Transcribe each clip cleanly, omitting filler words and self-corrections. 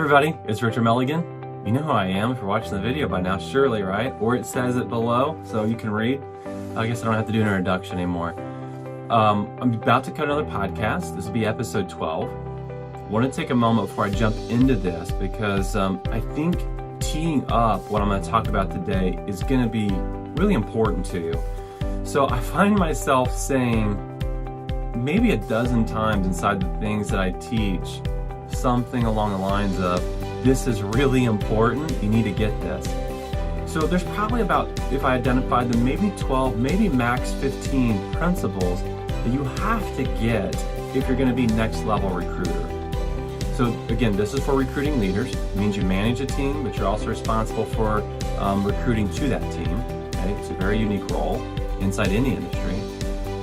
everybody, it's Richard Milligan. You know who I am if you're watching the video by now, surely, right? Or it says it below, so you can read. I guess I don't have to do an introduction anymore. I'm about to cut another podcast. This will be episode 12. I want to take a moment before I jump into this because I think teeing up what I'm going to talk about today is going to be really important to you. So I find myself saying maybe a dozen times inside the things that I teach something along the lines of, this is really important, you need to get this. So there's probably about, if I identified them, maybe 12, maybe max 15 principles that you have to get if you're going to be next level recruiter. So again, this is for recruiting leaders. It means you manage a team, but you're also responsible for recruiting to that team. Okay? It's a very unique role inside any industry.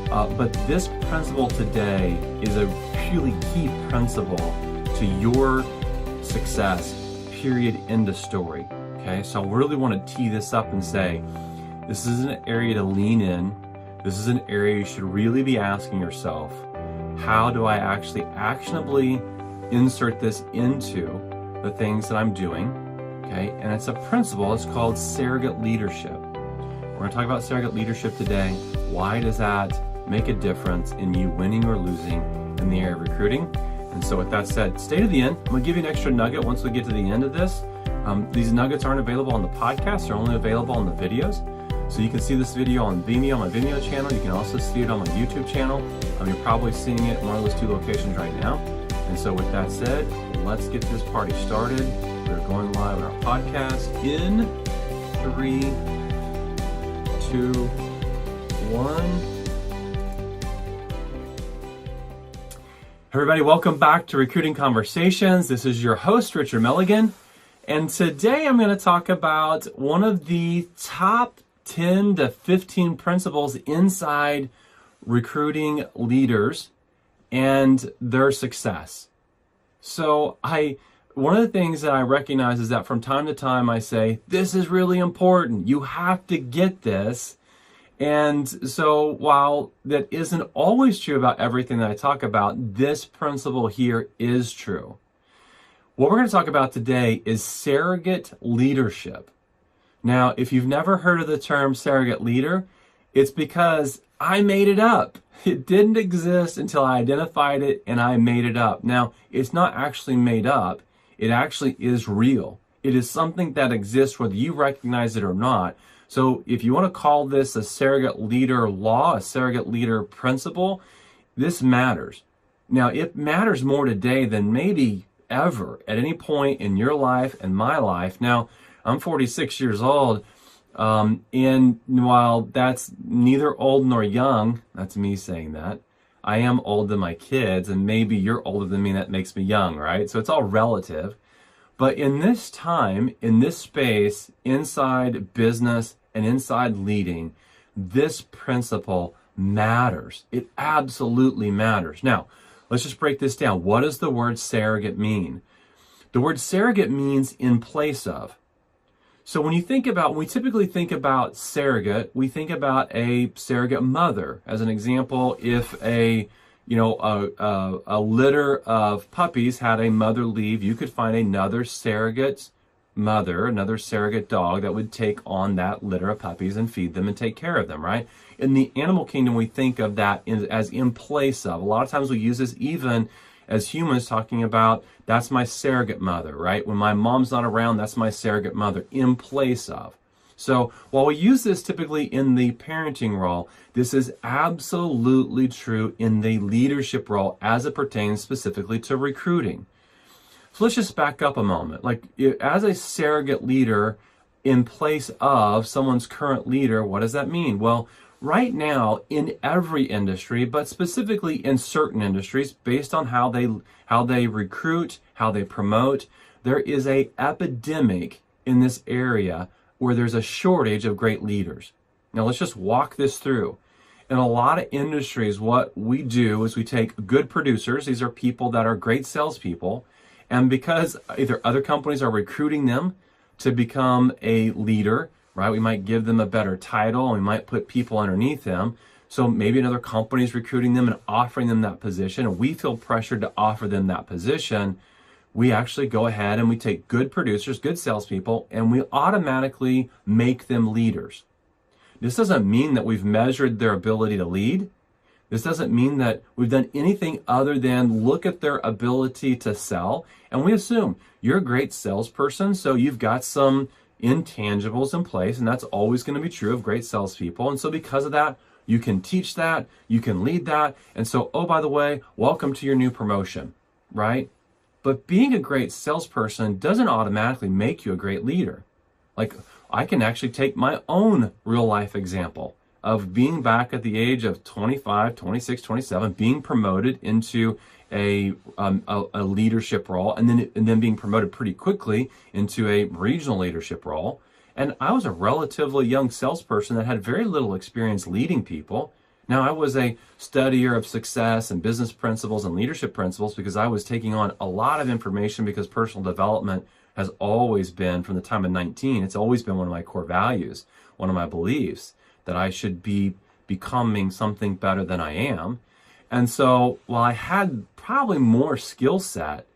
But this principle today is a really key principle to your success, period, end of story. Okay, so I really want to tee this up and say, this is an area to lean in. This is an area you should really be asking yourself, how do I actually actionably insert this into the things that I'm doing? Okay, and it's a principle, it's called surrogate leadership. We're going to talk about surrogate leadership today. Why does that make a difference in you winning or losing in the area of recruiting? And so with that said, stay to the end. I'm going to give you an extra nugget once we get to the end of this. These nuggets aren't available on the podcast. They're only available on the videos. So you can see this video on Vimeo, my Vimeo channel. You can also see it on my YouTube channel. You're probably seeing it in one of those two locations right now. And so with that said, let's get this party started. We're going live on our podcast in 3, 2, 1. Everybody, welcome back to Recruiting Conversations. This is your host, Richard Milligan. And today I'm going to talk about one of the top 10 to 15 principles inside recruiting leaders and their success. So one of the things that I recognize is that from time to time I say, this is really important. You have to get this. And so while that isn't always true about everything that I talk about, this principle here is true. What we're going to talk about today is surrogate leadership. Now, if you've never heard of the term surrogate leader, it's because I made it up. It didn't exist until I identified it and I made it up. Now, it's not actually made up. It actually is real. It is something that exists whether you recognize it or not. So if you want to call this a surrogate leader law, a surrogate leader principle, this matters. Now, it matters more today than maybe ever at any point in your life and my life. Now, I'm 46 years old, and while that's neither old nor young, that's me saying that, I am older than my kids, and maybe you're older than me, and that makes me young, right? So it's all relative. But in this time, in this space, inside business and inside leading, this principle matters. It absolutely matters. Now, let's just break this down. What does the word surrogate mean? The word surrogate means in place of. So when we typically think about surrogate, we think about a surrogate mother. As an example, if a litter of puppies had a mother leave, you could find another surrogate mother, another surrogate dog that would take on that litter of puppies and feed them and take care of them, right? In the animal kingdom, we think of that as in place of. A lot of times we use this even as humans, talking about, that's my surrogate mother, right? When my mom's not around, that's my surrogate mother, in place of. So while we use this typically in the parenting role, this is absolutely true in the leadership role as it pertains specifically to recruiting. So let's just back up a moment. Like, as a surrogate leader in place of someone's current leader, what does that mean? Well, right now in every industry, but specifically in certain industries, based on how they recruit, how they promote, there is an epidemic in this area where there's a shortage of great leaders. Now let's just walk this through. In a lot of industries, what we do is we take good producers. These are people that are great salespeople. And because either other companies are recruiting them to become a leader, right? We might give them a better title, and we might put people underneath them. So maybe another company is recruiting them and offering them that position, and we feel pressured to offer them that position. we actually go ahead and we take good producers, good salespeople, and we automatically make them leaders. This doesn't mean that we've measured their ability to lead. This doesn't mean that we've done anything other than look at their ability to sell. And we assume you're a great salesperson, so you've got some intangibles in place, and that's always going to be true of great salespeople. And so because of that, you can teach that, you can lead that. And so, oh, by the way, welcome to your new promotion, right? But being a great salesperson doesn't automatically make you a great leader. Like, I can actually take my own real life example of being back at the age of 25, 26, 27, being promoted into a leadership role, and then being promoted pretty quickly into a regional leadership role. And I was a relatively young salesperson that had very little experience leading people. Now, I was a studier of success and business principles and leadership principles because I was taking on a lot of information, because personal development has always been, from the time of 19, it's always been one of my core values, one of my beliefs, that I should be becoming something better than I am. And so while I had probably more skill set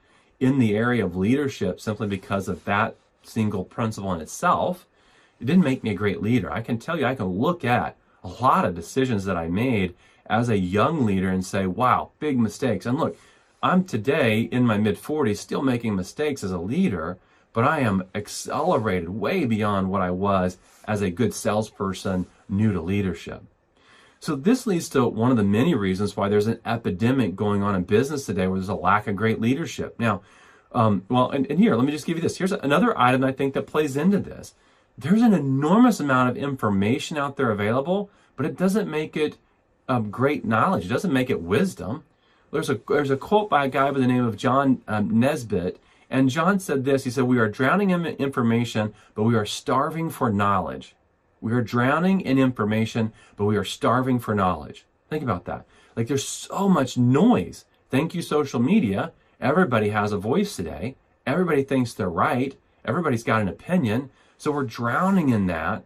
in the area of leadership simply because of that single principle in itself, it didn't make me a great leader. I can tell you, I can look at a lot of decisions that I made as a young leader and say, wow, big mistakes. And look, I'm today in my mid-40s still making mistakes as a leader, but I am accelerated way beyond what I was as a good salesperson new to leadership. So this leads to one of the many reasons why there's an epidemic going on in business today where there's a lack of great leadership. Now, and here, let me just give you this. Here's another item I think that plays into this. There's an enormous amount of information out there available, but it doesn't make it great knowledge. It doesn't make it wisdom. There's a quote by a guy by the name of John Nesbitt, and John said this. He said, "We are drowning in information, but we are starving for knowledge." We are drowning in information, but we are starving for knowledge. Think about that. Like, there's so much noise. Thank you, social media. Everybody has a voice today. Everybody thinks they're right. Everybody's got an opinion. So we're drowning in that,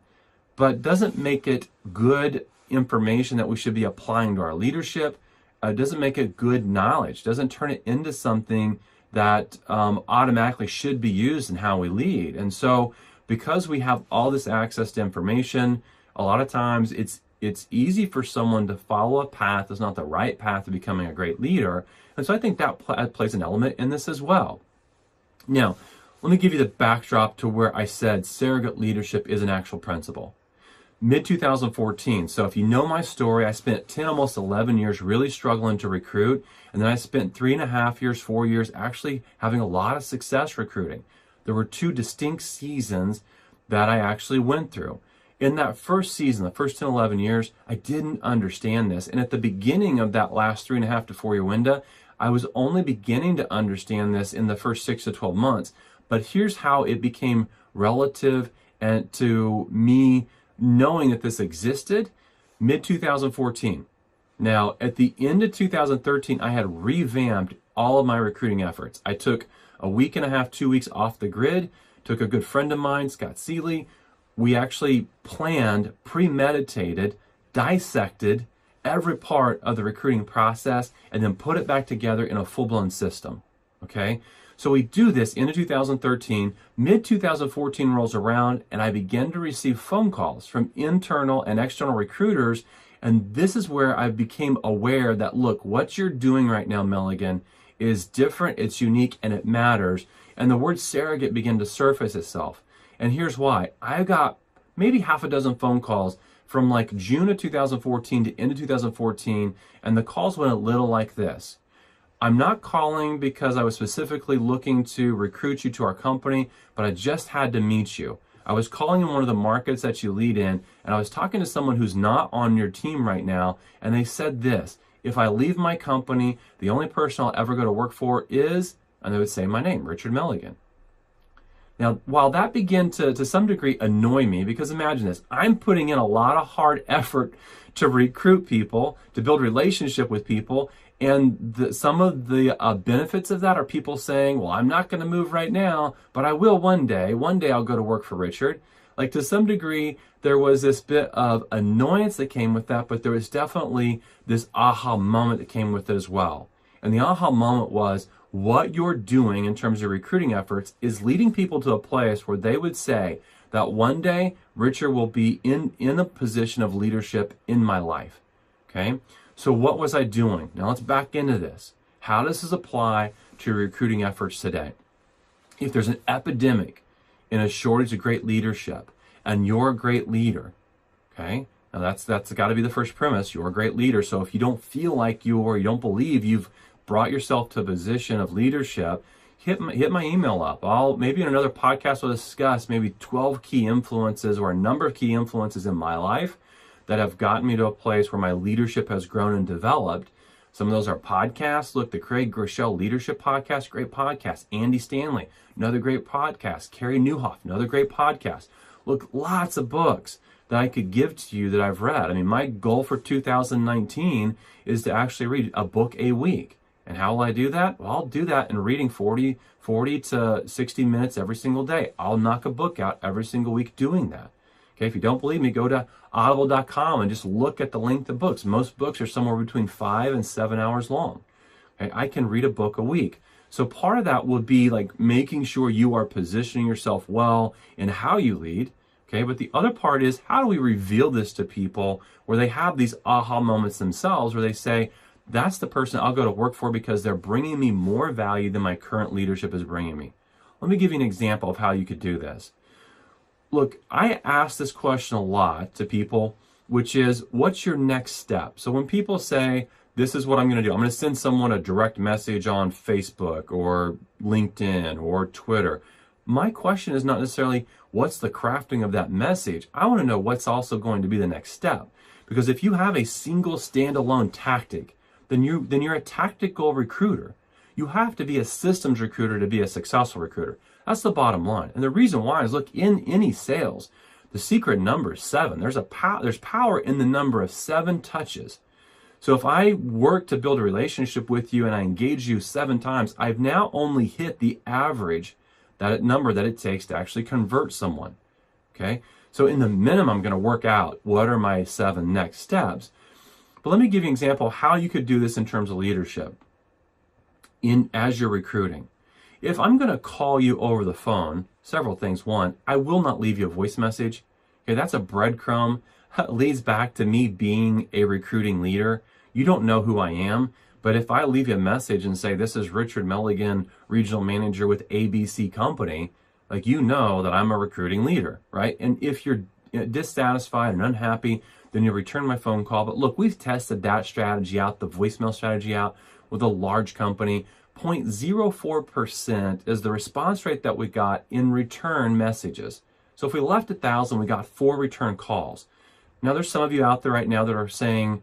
but doesn't make it good information that we should be applying to our leadership. Doesn't make it good knowledge. Doesn't turn it into something that automatically should be used in how we lead. And so because we have all this access to information, a lot of times it's easy for someone to follow a path that's not the right path to becoming a great leader. And so I think that plays an element in this as well. Now, let me give you the backdrop to where I said surrogate leadership is an actual principle. Mid-2014, so if you know my story, I spent 10, almost 11 years really struggling to recruit, and then I spent 3.5 years, 4 years actually having a lot of success recruiting. There were 2 distinct seasons that I actually went through. In that first season, the first 10, 11 years, I didn't understand this. And at the beginning of that last 3.5 to 4 year window, I was only beginning to understand this in the first 6 to 12 months. But here's how it became relative and to me knowing that this existed, mid-2014. Now, at the end of 2013, I had revamped all of my recruiting efforts. I took a week and a half, 2 weeks off the grid, took a good friend of mine, Scott Seeley. We actually planned, premeditated, dissected every part of the recruiting process, and then put it back together in a full-blown system, okay? So we do this into 2013, mid-2014 rolls around, and I began to receive phone calls from internal and external recruiters, and this is where I became aware that, look, what you're doing right now, Milligan, is different, it's unique, and it matters. And the word surrogate began to surface itself. And here's why. I got maybe half a dozen phone calls from like June of 2014 to end of 2014, and the calls went a little like this. I'm not calling because I was specifically looking to recruit you to our company, but I just had to meet you. I was calling in one of the markets that you lead in, and I was talking to someone who's not on your team right now, and they said this: if I leave my company, the only person I'll ever go to work for is, and they would say my name, Richard Milligan. Now, while that began to some degree annoy me, because imagine this, I'm putting in a lot of hard effort to recruit people, to build relationship with people, and some of the benefits of that are people saying, well, I'm not going to move right now, but I will one day. One day I'll go to work for Richard. Like, to some degree, there was this bit of annoyance that came with that, but there was definitely this aha moment that came with it as well. And the aha moment was, what you're doing in terms of recruiting efforts is leading people to a place where they would say that one day Richard will be in a position of leadership in my life. Okay? So what was I doing? Now let's back into this. How does this apply to your recruiting efforts today? If there's an epidemic in a shortage of great leadership and you're a great leader, okay? Now that's got to be the first premise. You're a great leader. So if you don't feel like you don't believe you've brought yourself to a position of leadership, hit my email up. Maybe in another podcast we'll discuss maybe 12 key influences or a number of key influences in my life that have gotten me to a place where my leadership has grown and developed. Some of those are podcasts. Look, the Craig Groeschel Leadership Podcast, great podcast. Andy Stanley, another great podcast. Carey Nieuwhof, another great podcast. Look, lots of books that I could give to you that I've read. I mean, my goal for 2019 is to actually read a book a week. And how will I do that? Well, I'll do that in reading 40 to 60 minutes every single day. I'll knock a book out every single week doing that. Okay, if you don't believe me, go to audible.com and just look at the length of books. Most books are somewhere between 5 and 7 hours long. Okay, I can read a book a week. So part of that would be like making sure you are positioning yourself well in how you lead. Okay, but the other part is, how do we reveal this to people where they have these aha moments themselves where they say, that's the person I'll go to work for because they're bringing me more value than my current leadership is bringing me. Let me give you an example of how you could do this. Look, I ask this question a lot to people, which is, what's your next step? So when people say, this is what I'm going to do, I'm going to send someone a direct message on Facebook or LinkedIn or Twitter. My question is not necessarily, what's the crafting of that message? I want to know what's also going to be the next step. Because if you have a single standalone tactic, then you're a tactical recruiter. You have to be a systems recruiter to be a successful recruiter. That's the bottom line. And the reason why is, look, in any sales, the secret number is 7. There's power in the number of 7 touches. So if I work to build a relationship with you and I engage you 7 times, I've now only hit the average, that number that it takes to actually convert someone. Okay? So in the minimum, I'm going to work out what are my 7 next steps. But let me give you an example of how you could do this in terms of leadership as you're recruiting. If I'm going to call you over the phone, several things. One, I will not leave you a voice message. Okay, that's a breadcrumb. It leads back to me being a recruiting leader. You don't know who I am, but if I leave you a message and say, this is Richard Milligan, regional manager with ABC Company, like, you know that I'm a recruiting leader, right? And if you're dissatisfied and unhappy, then you'll return my phone call. But look, we've tested that strategy out, the voicemail strategy out with a large company. 0.04% is the response rate that we got in return messages. So if we left 1,000, we got 4 return calls. Now there's some of you out there right now that are saying,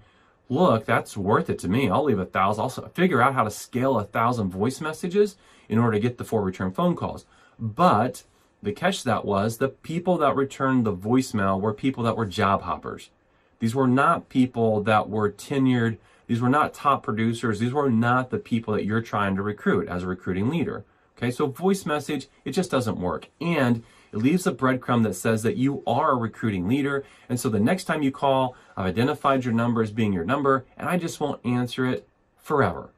look, that's worth it to me. I'll leave 1,000. I'll figure out how to scale 1,000 voice messages in order to get the 4 return phone calls. But the catch to that was the people that returned the voicemail were people that were job hoppers. These were not people that were tenured. These were not top producers. These were not the people that you're trying to recruit as a recruiting leader. Okay, so voice message, it just doesn't work. And it leaves a breadcrumb that says that you are a recruiting leader. And so the next time you call, I've identified your number as being your number, and I just won't answer it forever.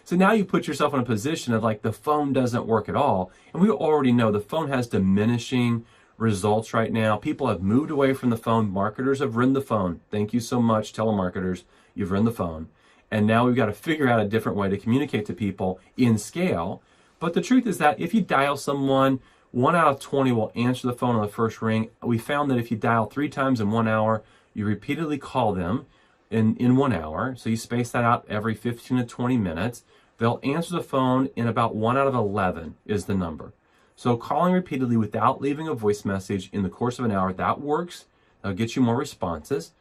So now you put yourself in a position of like the phone doesn't work at all. And we already know the phone has diminishing results right now. People have moved away from the phone. Marketers have ridden the phone. Thank you so much, telemarketers. You've ridden the phone. And now we've got to figure out a different way to communicate to people in scale. But the truth is that if you dial someone, 1 out of 20 will answer the phone on the first ring. We found that if you dial 3 times in 1 hour, you repeatedly call them in 1 hour. So you space that out every 15 to 20 minutes. They'll answer the phone in about 1 out of 11 is the number. So calling repeatedly without leaving a voice message in the course of an hour, that works. That'll get you more responses.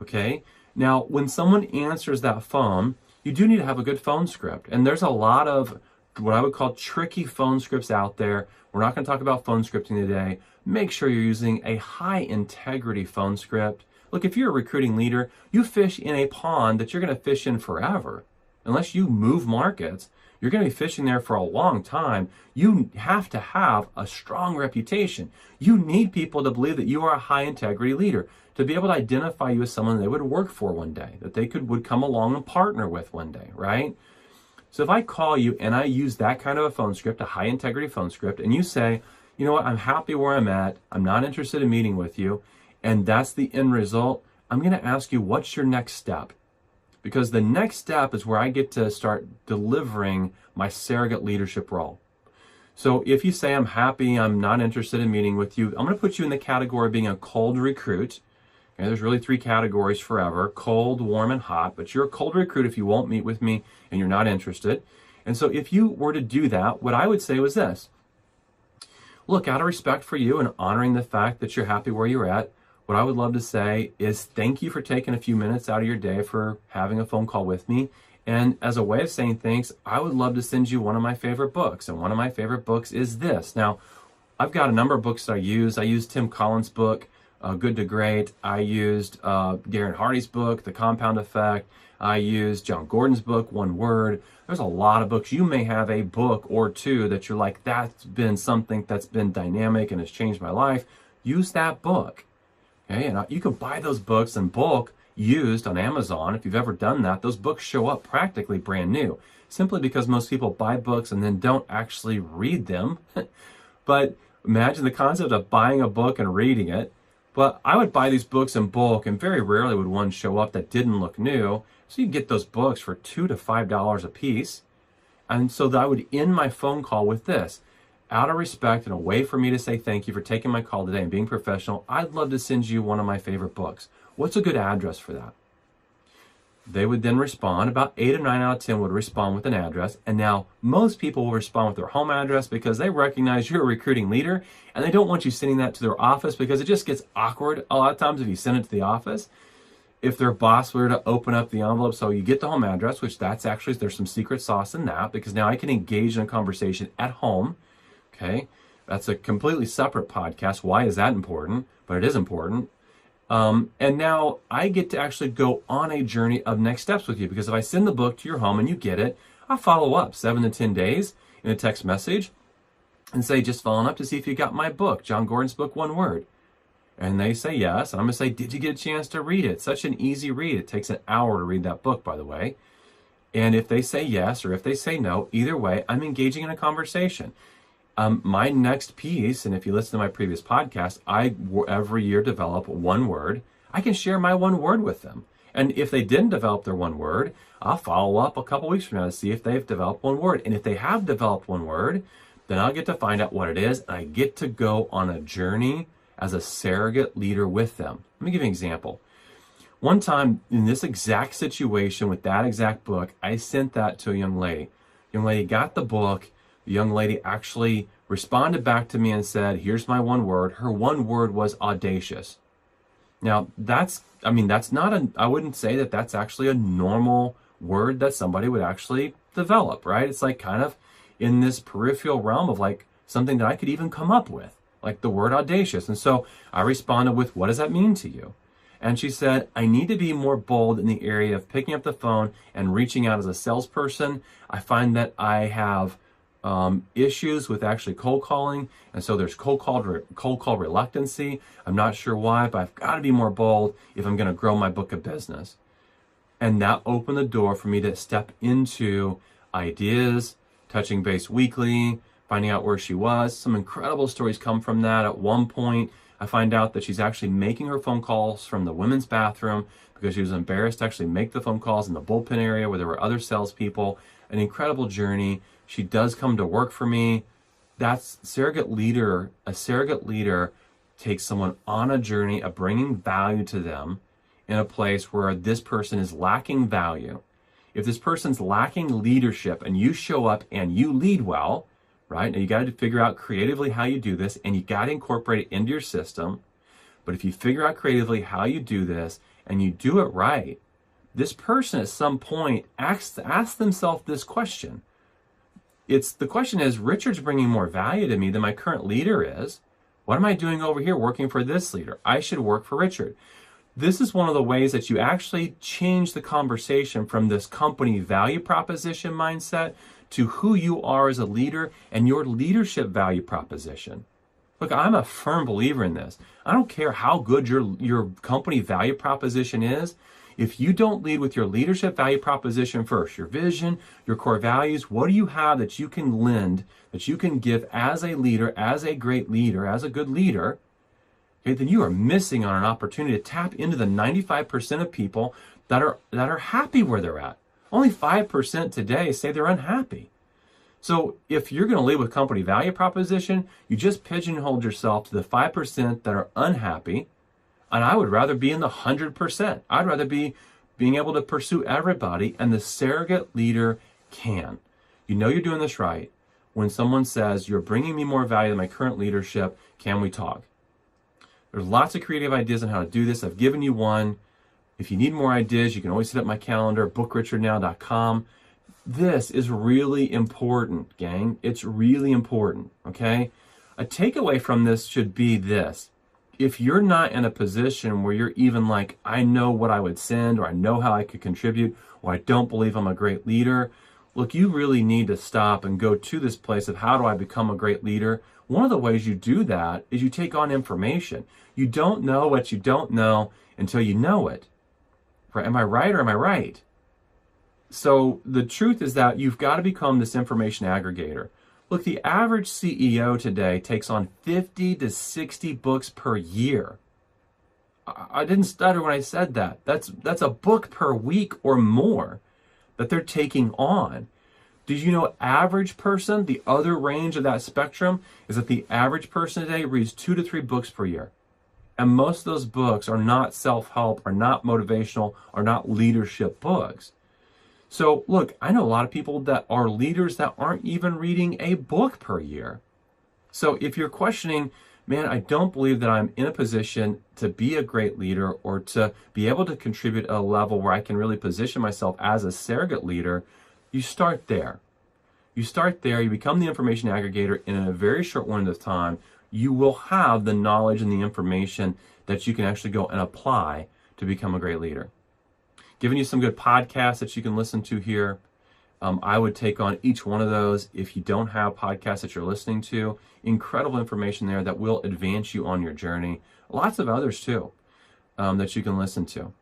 Okay. Now, when someone answers that phone, you do need to have a good phone script. And there's a lot of what I would call tricky phone scripts out there. We're not going to talk about phone scripting today. Make sure you're using a high integrity phone script. Look, if you're a recruiting leader, you fish in a pond that you're going to fish in forever. Unless you move markets, you're going to be fishing there for a long time. You have to have a strong reputation. You need people to believe that you are a high integrity leader, to be able to identify you as someone they would work for one day, that they would come along and partner with one day, right? So if I call you and I use that kind of a phone script, a high integrity phone script, and you say, you know what, I'm happy where I'm at, I'm not interested in meeting with you, and that's the end result, I'm going to ask you, what's your next step? Because the next step is where I get to start delivering my surrogate leadership role. So if you say, I'm happy, I'm not interested in meeting with you, I'm going to put you in the category of being a cold recruit. Okay, there's really 3 categories forever: cold, warm, and hot. But you're a cold recruit if you won't meet with me and you're not interested. And so if you were to do that, what I would say was this. Look, out of respect for you and honoring the fact that you're happy where you're at, what I would love to say is thank you for taking a few minutes out of your day for having a phone call with me. And as a way of saying thanks, I would love to send you one of my favorite books. And one of my favorite books is this. Now, I've got a number of books that I use. I used Tim Collins' book, Good to Great. I used Darren Hardy's book, The Compound Effect. I used John Gordon's book, One Word. There's a lot of books. You may have a book or two that you're like, that's been something that's been dynamic and has changed my life. Use that book. Okay, and you can buy those books in bulk used on Amazon. If you've ever done that, those books show up practically brand new, simply because most people buy books and then don't actually read them. But imagine the concept of buying a book and reading it. But I would buy these books in bulk, and very rarely would one show up that didn't look new. So you can get those books for $2 to $5 a piece. And so that I would end my phone call with this. Out of respect and a way for me to say thank you for taking my call today and being professional, I'd love to send you one of my favorite books. What's a good address for that? They would then respond. About 8 or 9 out of 10 would respond with an address. And now most people will respond with their home address because they recognize you're a recruiting leader and they don't want you sending that to their office because it just gets awkward a lot of times if you send it to the office. If their boss were to open up the envelope, so you get the home address, which that's actually, there's some secret sauce in that because now I can engage in a conversation at home. Okay, that's a completely separate podcast. Why is that important? But it is important. And now I get to actually go on a journey of next steps with you, because if I send the book to your home and you get it, I'll follow up 7 to 10 days in a text message and say, just following up to see if you got my book, John Gordon's book, One Word. And they say yes. And I'm going to say, did you get a chance to read it? Such an easy read. It takes an hour to read that book, by the way. And if they say yes or if they say no, either way, I'm engaging in a conversation. My next piece, and if you listen to my previous podcast, I every year develop one word. I can share my one word with them. And if they didn't develop their one word, I'll follow up a couple weeks from now to see if they've developed one word. And if they have developed one word, then I'll get to find out what it is. And I get to go on a journey as a surrogate leader with them. Let me give you an example. One time in this exact situation with that exact book, I sent that to a young lady. Young lady got the book. The young lady actually responded back to me and said, here's my one word. Her one word was audacious. Now, I wouldn't say that that's actually a normal word that somebody would actually develop, right? It's like kind of in this peripheral realm of like something that I could even come up with, like the word audacious. And so I responded with, what does that mean to you? And she said, I need to be more bold in the area of picking up the phone and reaching out as a salesperson. I find that I have issues with actually cold calling. And so there's cold call reluctancy. I'm not sure why, but I've got to be more bold if I'm going to grow my book of business. And that opened the door for me to step into ideas, touching base weekly, finding out where she was. Some incredible stories come from that. At one point, I find out that she's actually making her phone calls from the women's bathroom because she was embarrassed to actually make the phone calls in the bullpen area where there were other salespeople. An incredible journey. She does come to work for me. That's surrogate leader. A surrogate leader takes someone on a journey of bringing value to them in a place where this person is lacking value. If this person's lacking leadership and you show up and you lead well, right? Now you got to figure out creatively how you do this, and you got to incorporate it into your system. But if you figure out creatively how you do this and you do it right, this person at some point asks themselves this question. The question is, Richard's bringing more value to me than my current leader is. What am I doing over here working for this leader? I should work for Richard. This is one of the ways that you actually change the conversation from this company value proposition mindset to who you are as a leader and your leadership value proposition. Look, I'm a firm believer in this. I don't care how good your company value proposition is. If you don't lead with your leadership value proposition first, your vision, your core values, what do you have that you can lend, that you can give as a leader, as a great leader, as a good leader, okay, then you are missing on an opportunity to tap into the 95% of people that are happy where they're at. Only 5% today say they're unhappy. So if you're going to lead with company value proposition, you just pigeonholed yourself to the 5% that are unhappy. And I would rather be in the 100%. I'd rather be being able to pursue everybody, and the surrogate leader can. You know you're doing this right when someone says, you're bringing me more value than my current leadership, can we talk? There's lots of creative ideas on how to do this. I've given you one. If you need more ideas, you can always hit up my calendar, bookrichardnow.com. This is really important, gang. It's really important, okay? A takeaway from this should be this. If you're not in a position where you're even like, I know what I would send, or I know how I could contribute, or I don't believe I'm a great leader, look, you really need to stop and go to this place of how do I become a great leader? One of the ways you do that is you take on information. You don't know what you don't know until you know it. Right? Am I right or am I right? So the truth is that you've got to become this information aggregator. Look, the average CEO today takes on 50 to 60 books per year. I didn't stutter when I said that. That's a book per week or more that they're taking on. Did you know average person, the other range of that spectrum, is that the average person today reads 2 to 3 books per year. And most of those books are not self-help, are not motivational, are not leadership books. So look, I know a lot of people that are leaders that aren't even reading a book per year. So if you're questioning, man, I don't believe that I'm in a position to be a great leader or to be able to contribute at a level where I can really position myself as a surrogate leader, you start there. You start there, you become the information aggregator, and in a very short window of time, you will have the knowledge and the information that you can actually go and apply to become a great leader. Giving you some good podcasts that you can listen to here. I would take on each one of those. If you don't have podcasts that you're listening to, incredible information there that will advance you on your journey. Lots of others too that you can listen to.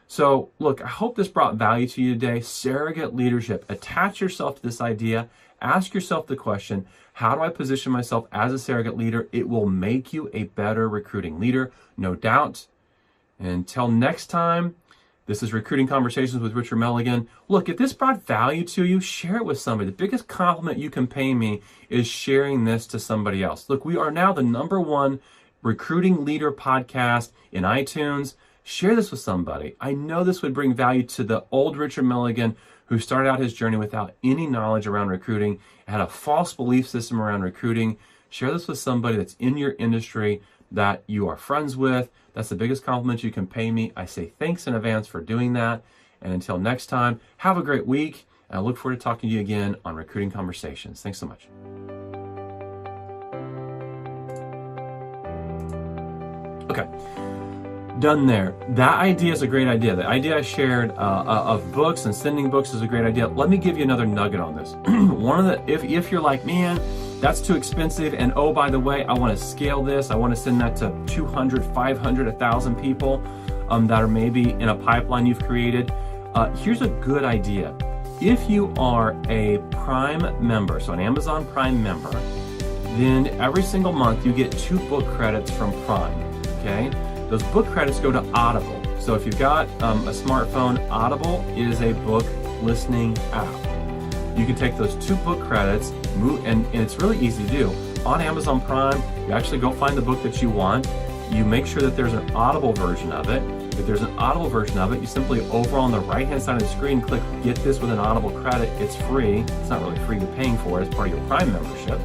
So look, I hope this brought value to you today. Surrogate leadership. Attach yourself to this idea. Ask yourself the question, how do I position myself as a surrogate leader? It will make you a better recruiting leader, no doubt. And until next time, this is Recruiting Conversations with Richard Milligan. Look, if this brought value to you, share it with somebody. The biggest compliment you can pay me is sharing this to somebody else. Look, we are now the #1 recruiting leader podcast in iTunes. Share this with somebody. I know this would bring value to the old Richard Milligan who started out his journey without any knowledge around recruiting, had a false belief system around recruiting. Share this with somebody that's in your industry that you are friends with. That's the biggest compliment you can pay me. I say thanks in advance for doing that. And until next time, have a great week. And I look forward to talking to you again on Recruiting Conversations. Thanks so much. Okay, done there. That idea is a great idea. The idea I shared of books and sending books is a great idea. Let me give you another nugget on this. If you're like, man, that's too expensive, and oh, by the way, I want to scale this. I want to send that to 200, 500, 1,000 people that are maybe in a pipeline you've created. Here's a good idea. If you are a Prime member, so an Amazon Prime member, then every single month you get 2 book credits from Prime, okay? Those book credits go to Audible. So if you've got a smartphone, Audible is a book listening app. You can take those 2 book credits, and it's really easy to do. On Amazon Prime, you actually go find the book that you want. You make sure that there's an Audible version of it. If there's an Audible version of it, you simply over on the right-hand side of the screen, click Get This with an Audible Credit. It's free. It's not really free, you're paying for it as part of your Prime membership.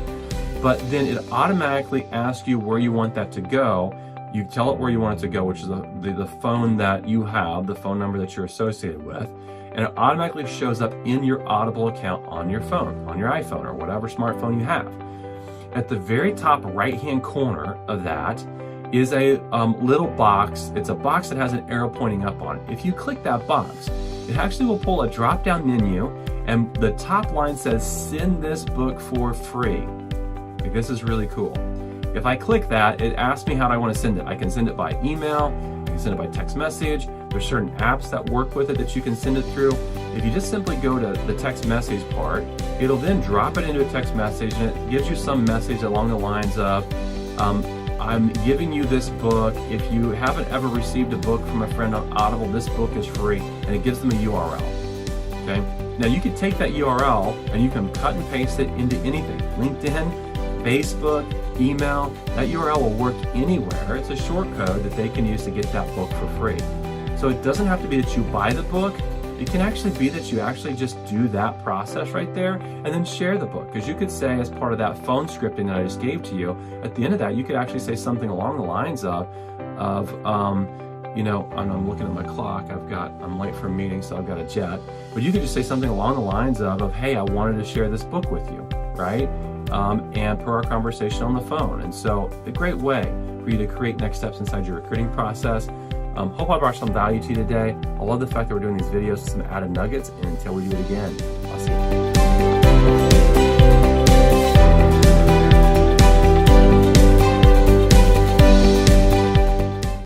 But then it automatically asks you where you want that to go. You tell it where you want it to go, which is the phone that you have, the phone number that you're associated with. And it automatically shows up in your Audible account on your phone, on your iPhone or whatever smartphone you have. At the very top right-hand corner of that is a little box. It's a box that has an arrow pointing up on it. If you click that box, it actually will pull a drop-down menu, and the top line says, send this book for free. Like, this is really cool. If I click that, it asks me how I want to send it. I can send it by email, I can send it by text message, There's certain apps that work with it that you can send it through. If you just simply go to the text message part, it'll then drop it into a text message, and it gives you some message along the lines of, I'm giving you this book. If you haven't ever received a book from a friend on Audible, this book is free, and it gives them a URL. Okay. Now you can take that URL and you can cut and paste it into anything. LinkedIn, Facebook, email, that URL will work anywhere. It's a short code that they can use to get that book for free. So it doesn't have to be that you buy the book. It can actually be that you actually just do that process right there and then share the book. Because you could say, as part of that phone scripting that I just gave to you, at the end of that, you could actually say something along the lines of and I'm looking at my clock, I'm late for a meeting, so I've got a jet. But you could just say something along the lines of hey, I wanted to share this book with you, right? And per our conversation on the phone. And so a great way for you to create next steps inside your recruiting process. Hope I brought some value to you today. I love the fact that we're doing these videos with some added nuggets, and until we do it again, I'll see you.